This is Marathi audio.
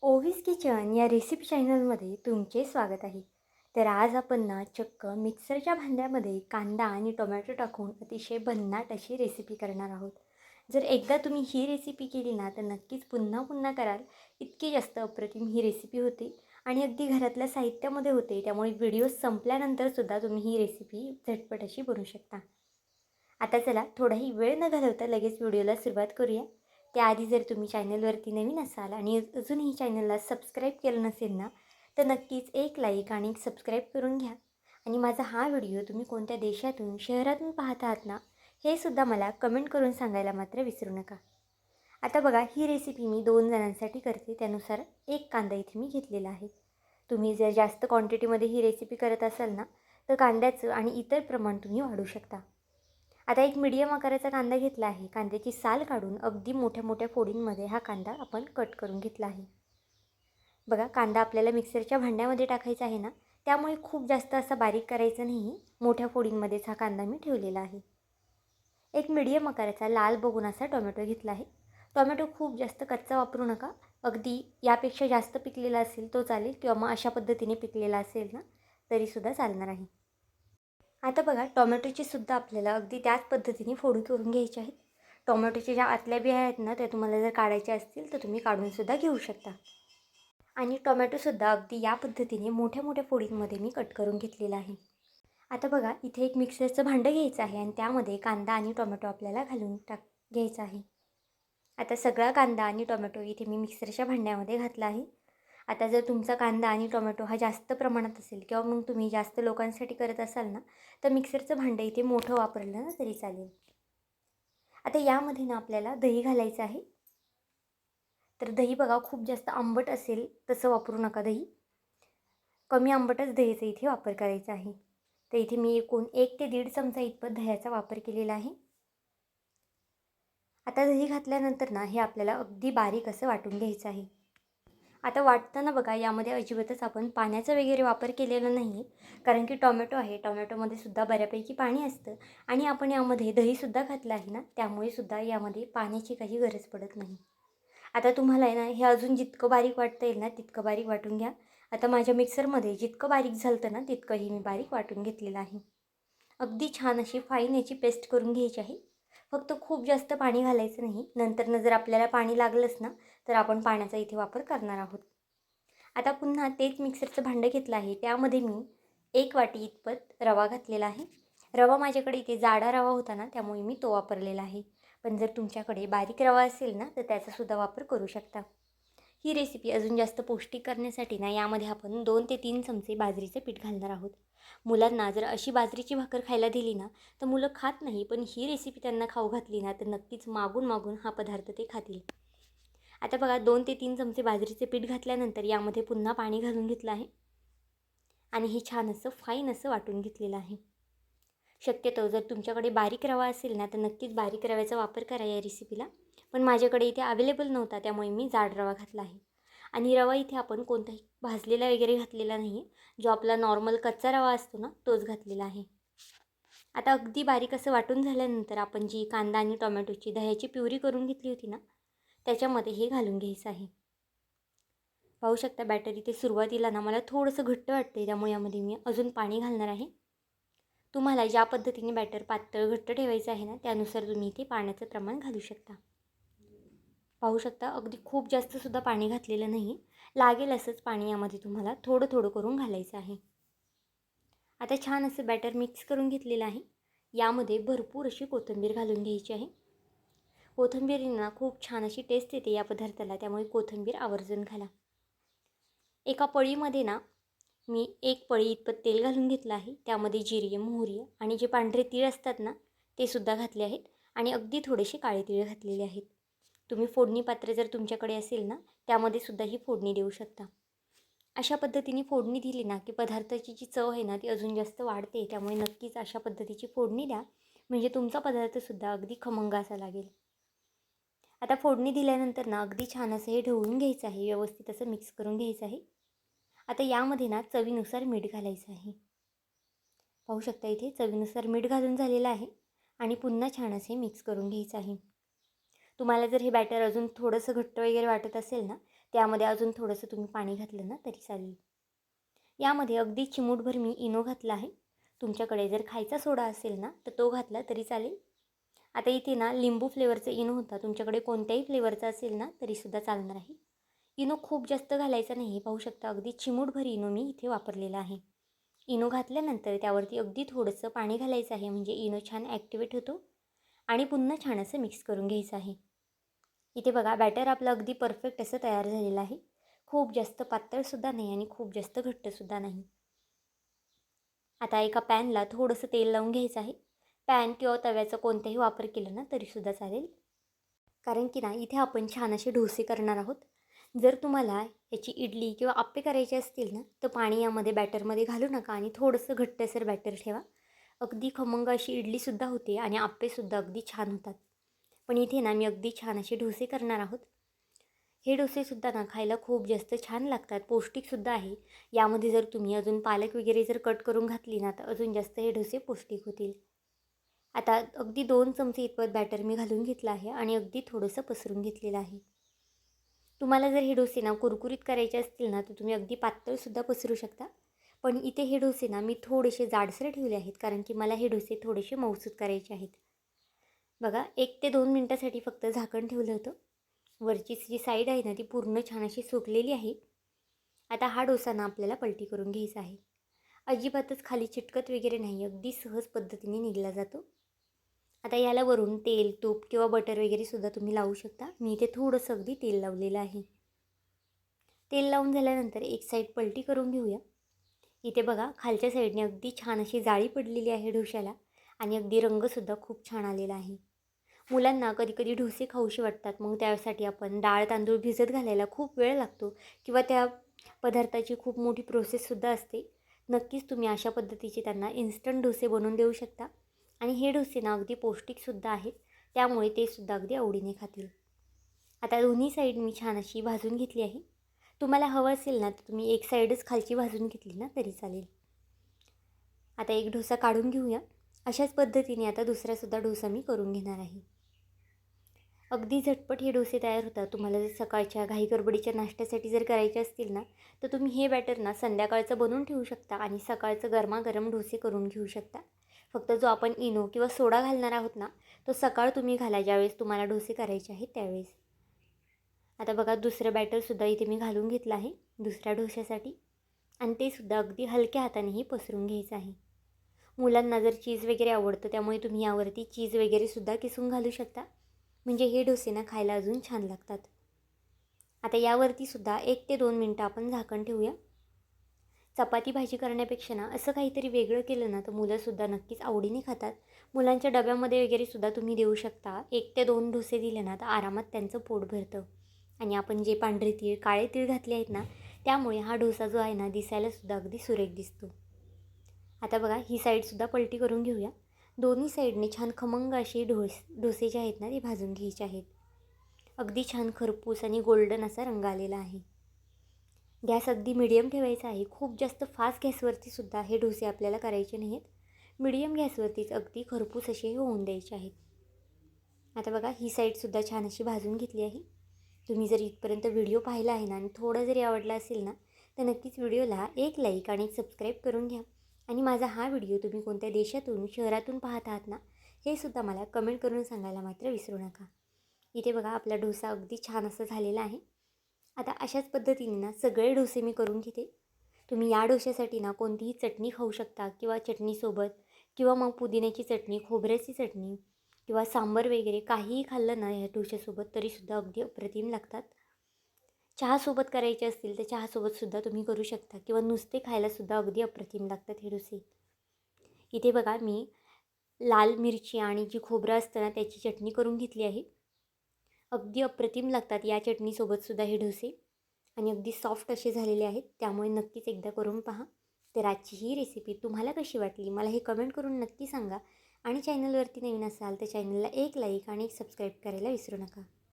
ओव्हीज किचन या रेसिपी चॅनलमध्ये तुमचे स्वागत आहे. तर आज आपण ना चक्क मिक्सरच्या भांड्यामध्ये कांदा आणि टोमॅटो टाकून अतिशय भन्नाट अशी रेसिपी करणार आहोत. जर एकदा तुम्ही ही रेसिपी केली ना तर नक्कीच पुन्हा पुन्हा कराल. इतकी जास्त अप्रतिम ही रेसिपी होती आणि अगदी घरातल्या साहित्यामध्ये होते. त्यामुळे व्हिडिओ संपल्यानंतरसुद्धा तुम्ही ही रेसिपी झटपट अशी बनवू शकता. आता चला थोडाही वेळ न घालवता लगेच व्हिडिओला सुरुवात करूया. त्याआधी जर तुम्ही चॅनलवरती नवीन असाल आणि अजूनही चॅनलला सबस्क्राईब केलं नसेल ना तर नक्कीच एक लाईक आणि सबस्क्राईब करून घ्या. आणि माझा हा व्हिडिओ तुम्ही कोणत्या देशातून शहरातून पाहत आहात ना हे सुद्धा मला कमेंट करून सांगायला मात्र विसरू नका. आता बघा ही रेसिपी मी 2 जणांसाठी करते, त्यानुसार एक कांदा इथे मी घेतलेला आहे. तुम्ही जर जास्त क्वांटिटीमध्ये ही रेसिपी करत असाल ना तर कांद्याचं आणि इतर प्रमाण तुम्ही वाढवू शकता. आता एक मीडियम आकाराचा कांदा घेतला आहे. कांद्याची साल काढून अगदी मोठ्या मोठ्या फोडींमध्ये हा कांदा आपण कट करून घेतला आहे. बघा कांदा आपल्याला मिक्सरच्या भांड्यामध्ये टाकायचा आहे ना, त्यामुळे खूप जास्त असा बारीक करायचं नाही. मोठ्या फोडींमध्येच हा कांदा मी ठेवलेला आहे. एक मीडियम आकाराचा लाल बघून असा टोमॅटो घेतला आहे. टोमॅटो खूप जास्त कच्चा वापरू नका. अगदी यापेक्षा जास्त पिकलेला असेल तो चालेल किंवा मग अशा पद्धतीने पिकलेला असेल ना तरीसुद्धा चालणार आहे. आता बघा टोमॅटोची सुद्धा आपल्याला अगदी त्याच पद्धतीने फोडी करून घ्यायची आहेत. टोमॅटोच्या ज्या आतल्या बिया आहेत ना त्या तुम्हाला जर काढायच्या असतील तर तुम्ही काढूनसुद्धा घेऊ शकता. आणि टोमॅटोसुद्धा अगदी या पद्धतीने मोठ्या मोठ्या फोडींमध्ये मी कट करून घेतलेला आहे. आता बघा इथे एक मिक्सरचं भांडं घ्यायचं आहे आणि त्यामध्ये कांदा आणि टोमॅटो आपल्याला घालून घ्यायचं आहे. आता सगळा कांदा आणि टोमॅटो इथे मी मिक्सरच्या भांड्यामध्ये घातला आहे. आता जर तुमचा कांदा आणि टोमॅटो हा जास्त प्रमाणात असेल किंवा मग तुम्ही जास्त लोकांसाठी करत असाल ना तर मिक्सरचं भांडं इथे मोठं वापरलं ना तरी चालेल. आता यामध्ये ना आपल्याला दही घालायचं आहे. तर दही बघा खूप जास्त आंबट असेल तसं वापरू नका दही. कमी आंबटच दह्याचा इथे वापर करायचा आहे. तर इथे मी एकूण 1 ते 1.5 चमचा इतपत दह्याचा वापर केलेला आहे. आता दही घातल्यानंतर ना हे आपल्याला अगदी बारीक असं वाटून घ्यायचं आहे. आता वाटताना बघा यामध्ये अजिबातच आपण पाण्याचा वगैरे वापर केलेला नाही आहे. कारण की टोमॅटो आहे, टोमॅटोमध्ये सुद्धा बऱ्यापैकी पाणी असतं आणि आपण यामध्ये दहीसुद्धा घातलं आहे ना त्यामुळे सुद्धा यामध्ये पाण्याची काही गरज पडत नाही. आता तुम्हाला आहे ना हे अजून जितकं बारीक वाटता येईल ना तितकं बारीक वाटून घ्या. आता माझ्या मिक्सरमध्ये जितकं बारीक झालं होतं ना तितकंही मी बारीक वाटून घेतलेलं आहे. अगदी छान अशी फाईन याची पेस्ट करून घ्यायची आहे. फक्त खूप जास्त पाणी घालायचं नाही. नंतरनं जर आपल्याला पाणी लागलंच ना तर आपण पाण्याचा इथे वापर करणार आहोत. आता पुन्हा तेच मिक्सरचं भांडं घेतलं आहे. त्यामध्ये मी 1 वाटी इतपत रवा घातलेला आहे. रवा माझ्याकडे इथे जाडा रवा होता ना त्यामुळे मी तो वापरलेला आहे. पण जर तुमच्याकडे बारीक रवा असेल ना तर त्याचासुद्धा वापर करू शकता. ही रेसिपी अजून जास्त पौष्टिक करण्यासाठी ना यामध्ये आपण 2 ते 3 चमचे बाजरीचं पीठ घालणार आहोत. मुलांना जर अशी बाजरीची भाकर खायला दिली ना तर मुलं खात नाही, पण ही रेसिपी त्यांना खाऊ घातली ना तर नक्कीच मागून मागून हा पदार्थ ते खातील. आता बघा 2 ते 3 चमचे बाजरीचे पीठ घातल्यानंतर यामध्ये पुन्हा पाणी घालून घेतलं आहे आणि हे छान असं फाईन असं वाटून घेतलेलं आहे. शक्यतो जर तुमच्याकडे बारीक रवा असेल ना तर नक्कीच बारीक रव्याचा वापर करा या रेसिपीला. पण माझ्याकडे इथे अवेलेबल नव्हता त्यामुळे मी जाड रवा घातला आहे. आणि रवा इथे आपण कोणताही भाजलेला वगैरे घातलेला नाही आहे. जो आपला नॉर्मल कच्चा रवा असतो ना तोच घातलेला आहे. आता अगदी बारीक असं वाटून झाल्यानंतर आपण जी कांदा आणि टोमॅटोची दह्याची प्युरी करून घेतली होती ना त्याच्यामध्ये हे घालून घ्यायचं आहे. पाहू शकता बॅटर इथे सुरुवातीला ना मला थोडंसं घट्ट वाटते त्यामुळे यामध्ये मी अजून पाणी घालणार आहे. तुम्हाला ज्या पद्धतीने बॅटर पातळ घट्ट ठेवायचं आहे ना त्यानुसार तुम्ही इथे पाण्याचं प्रमाण घालू शकता. पाहू शकता अगदी खूप जास्तसुद्धा पाणी घातलेलं नाही. लागेल असंच पाणी यामध्ये तुम्हाला थोडं थोडं करून घालायचं आहे. आता छान असं बॅटर मिक्स करून घेतलेलं आहे. यामध्ये भरपूर अशी कोथिंबीर घालून घ्यायची आहे. कोथिंबीरींना खूप छान अशी टेस्ट येते या पदार्थाला, त्यामुळे कोथिंबीर आवर्जून घाला. एका पळीमध्ये ना मी 1 पळी इतपत तेल घालून घेतलं आहे. त्यामध्ये जिरे, मोहरी आणि जे पांढरे तीळ असतात ना ते सुद्धा घातले आहेत आणि अगदी थोडेसे काळे तीळ घातलेले आहेत. तुम्ही फोडणी पात्र जर तुमच्याकडे असेल ना त्यामध्ये सुद्धा ही फोडणी देऊ शकता. अशा पद्धतीने फोडणी दिली ना की पदार्थाची जी चव आहे ना ती अजून जास्त वाढते. त्यामुळे नक्कीच अशा पद्धतीची फोडणी द्या, म्हणजे तुमचा पदार्थसुद्धा अगदी खमंग असा लागेल. आता फोडणी दिल्यानंतर ना अगदी छान असं हे ढवळून घ्यायचं आहे, व्यवस्थित असं मिक्स करून घ्यायचं आहे. आता यामध्ये ना चवीनुसार मीठ घालायचं आहे. पाहू शकता इथे चवीनुसार मीठ घालून झालेलं आहे आणि पुन्हा छान असे मिक्स करून घ्यायचं आहे. तुम्हाला जर हे बॅटर अजून थोडंसं घट्ट वगैरे वाटत असेल ना त्यामध्ये अजून थोडंसं तुम्ही पाणी घातलं ना तरी चालेल. यामध्ये अगदी चिमूटभर मी इनो घातला आहे. तुमच्याकडे जर खायचा सोडा असेल ना तर तो घातला तरी चालेल. आता इथे ना लिंबू फ्लेवरचा इनो होता. तुमच्याकडे कोणत्याही फ्लेवरचा असेल ना तरीसुद्धा चालणार आहे. इनो खूप जास्त घालायचा नाही. पाहू शकता अगदी चिमूटभर इनो मी इथे वापरलेला आहे. इनो घातल्यानंतर त्यावरती अगदी थोडंसं पाणी घालायचं आहे, म्हणजे इनो छान ॲक्टिवेट होतो आणि पुन्हा छान असं मिक्स करून घ्यायचं आहे. इथे बघा बॅटर आपलं अगदी परफेक्ट असं तयार झालेलं आहे. खूप जास्त पातळसुद्धा नाही आणि खूप जास्त घट्टसुद्धा नाही. आता एका पॅनला थोडंसं तेल लावून घ्यायचं आहे. पॅन किंवा तव्याचा कोणताही वापर केला ना तरीसुद्धा चालेल. कारण की ना इथे आपण छान असे डोसे करणार आहोत. जर तुम्हाला याची इडली किंवा आप्पे करायचे असतील ना तर पाणी यामध्ये बॅटरमध्ये घालू नका आणि थोडंसं घट्टसर बॅटर ठेवा. अगदी खमंग अशी इडलीसुद्धा होते आणि आप्पेसुद्धा अगदी छान होतात. पण इथे ना मी अगदी छान असे डोसे करणार आहोत. हे डोसेसुद्धा ना खायला खूप जास्त छान लागतात, पौष्टिकसुद्धा आहे. यामध्ये जर तुम्ही अजून पालक वगैरे जर कट करून घातली ना तर अजून जास्त हे डोसे पौष्टिक होतील. आता अगदी 2 चमचे इतपत बॅटर मी घालून घेतलं आहे आणि अगदी थोडंसं पसरून घेतलेलं आहे. तुम्हाला जर हे डोसे ना कुरकुरीत करायचे असतील ना तर तुम्ही अगदी पातळसुद्धा पसरू शकता. पण इथे हे डोसे ना मी थोडेसे जाडसर ठेवले आहेत, कारण की मला हे डोसे थोडेसे मऊसूत करायचे आहेत. बघा 1 ते 2 मिनटासाठी फक्त झाकण ठेवलं होतं. वरची जी साईड आहे ना ती पूर्ण छान अशी सुकलेली आहे. आता हा डोसा ना आपल्याला पलटी करून घ्यायचा आहे. अजिबातच खाली चिटकत वगैरे नाही, अगदी सहज पद्धतीने निघला जातो. आता याला वरून तेल, तूप किंवा बटर वगैरे सुद्धा तुम्ही लावू शकता. मी इथे थोडंसं अगदी तेल लावलेलं आहे. तेल लावून झाल्यानंतर एक साईड पलटी करून घेऊया. इथे बघा खालच्या साईडने अगदी छान अशी जाळी पडलेली आहे डोश्याला आणि अगदी रंगसुद्धा खूप छान आलेला आहे. मुलांना कधी-कधी डोसे खाऊशी वाटतात, मग त्यासाठी आपण डाळ तांदूळ भिजत घालायला खूप वेळ लागतो किंवा त्या पदार्थाची खूप मोठी प्रोसेससुद्धा असते. नक्कीच तुम्ही अशा पद्धतीचे त्यांना इन्स्टंट डोसे बनवून देऊ शकता आणि हे डोसे ना अगदी पौष्टिकसुद्धा आहेत, त्यामुळे ते सुद्धा अगदी आवडीने खातील. आता दोन्ही साईड मी छान अशी भाजून घेतली आहे. तुम्हाला हवं असेल ना तर तुम्ही एक साईडच खालची भाजून घेतली ना तरी चालेल. आता एक डोसा काढून घेऊया. अशाच पद्धतीने आता दुसरासुद्धा डोसा मी करून घेणार आहे. अगदी झटपट हे डोसे तयार होतात. तुम्हाला जर सकाळच्या घाईगडबडीच्या नाश्त्यासाठी जर करायचे असतील ना तर तुम्ही हे बॅटर ना संध्याकाळचं बनवून ठेवू शकता आणि सकाळचं गरमागरम डोसे करून घेऊ शकता. फक्त जो आपण इनो किंवा सोडा घालणार आहोत ना तो सकाळ तुम्ही घाला, ज्यावेळेस तुम्हाला डोसे करायचे आहेत त्यावेळेस. आता बघा दुसरं बॅटरसुद्धा इथे मी घालून घेतलं आहे दुसऱ्या डोश्यासाठी आणि ते सुद्धा अगदी हलक्या हातानेही पसरून घ्यायचं आहे. मुलांना जर चीज वगैरे आवडतं त्यामुळे तुम्ही यावरती चीज वगैरेसुद्धा किसून घालू शकता, म्हणजे हे डोसे ना खायला अजून छान लागतात. आता यावरती सुद्धा 1 ते 2 मिनटं आपण झाकण ठेवूया. चपाती भाजी करण्यापेक्षा ना असं काहीतरी वेगळं केलं ना तर मुलंसुद्धा नक्कीच आवडीने खातात. मुलांच्या डब्यामध्ये वगैरे सुद्धा तुम्ही देऊ शकता. 1 ते 2 डोसे दिले ना तर आरामात त्यांचं पोट भरतं. आणि आपण जे पांढरे तीळ, काळे तीळ घातले आहेत ना त्यामुळे हा डोसा जो आहे ना दिसायलासुद्धा अगदी सुरेख दिसतो. आता बघा ही साईडसुद्धा पलटी करून घेऊया. दोन्ही साईडने छान खमंग असे डोसे जे आहेत ना ते भाजून घ्यायचे आहेत. अगदी छान खरपूस आणि गोल्डन असा रंग आलेला आहे. गॅस अगदी मिडियम ठेवायचा आहे. खूप जास्त फास्ट गॅसवरती सुद्धा हे डोसे आपल्याला करायचे नाहीत. मिडियम गॅसवरतीच अगदी खरपूस असे होऊन द्यायचे आहेत. आता बघा ही साईडसुद्धा छान अशी भाजून घेतली आहे. तुम्ही जर इथपर्यंत व्हिडिओ पाहिला आहे ना आणि थोडा जरी आवडला असेल ना तर नक्कीच व्हिडिओला एक लाईक आणि एक सबस्क्राईब करून घ्या. आणि माझा हा व्हिडिओ तुम्ही कोणत्या देशातून शहरातून पाहत आहात ना हे सुद्धा मला कमेंट करून सांगायला मात्र विसरू नका. इथे बघा आपला डोसा अगदी छान असं झालेला आहे. आता अशाच पद्धतीने ना सगळे डोसे मी करून घेते. तुम्ही या डोश्यासाठी ना कोणतीही चटणी खाऊ शकता किंवा चटणीसोबत किंवा मग पुदिन्याची चटणी, खोबऱ्याची चटणी किंवा सांबार वगैरे काहीही खाल्लं ना या डोश्यासोबत तरीसुद्धा अगदी अप्रतिम लागतात. चहासोबत करायचे असतील तर चहासोबतसुद्धा तुम्ही करू शकता किंवा नुसते खायलासुद्धा अगदी अप्रतिम लागतात हे डोसे. इथे बघा मी लाल मिरची आणि जी खोबरं असतं ना त्याची चटणी करून घेतली आहे. अगदी अप्रतिम लागतात या चटणीसोबतसुद्धा हे डोसे आणि अगदी सॉफ्ट असे झालेले आहेत. त्यामुळे नक्कीच एकदा करून पहा. तर आजची ही रेसिपी तुम्हाला कशी वाटली मला हे कमेंट करून नक्की सांगा आणि चॅनलवरती नवीन असाल तर चॅनलला एक लाईक आणि एक सबस्क्राईब करायला विसरू नका.